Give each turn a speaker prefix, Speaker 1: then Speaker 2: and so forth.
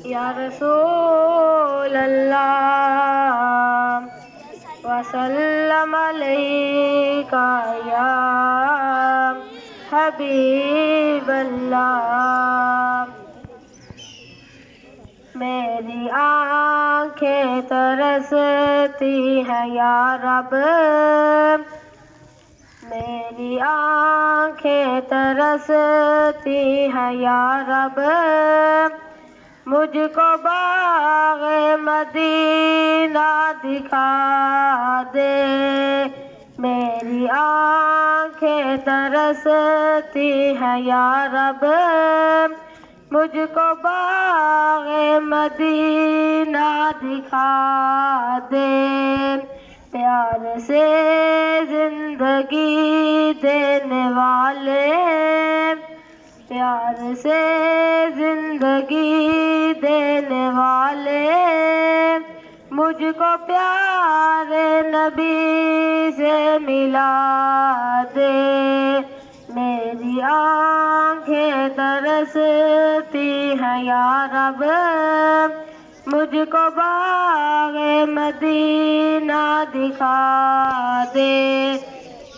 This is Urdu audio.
Speaker 1: یا رسول اللہ وسلم علیکہ یا حبیب اللہ. میری آنکھیں ترستی ہیں یا رب، میری آنکھیں ترستی ہیں یا رب، مجھ کو باغ مدینہ دکھا دے. میری آنکھیں ترستی ہیں یا رب، مجھ کو باغ مدینہ دکھا دے. پیار سے زندگی دینے والے، پیار سے زندگی دینے والے، مجھ کو پیارے نبی سے ملا دے. میری آنکھیں ترستی ہیں یا رب، مجھ کو باغ مدینہ دکھا دے.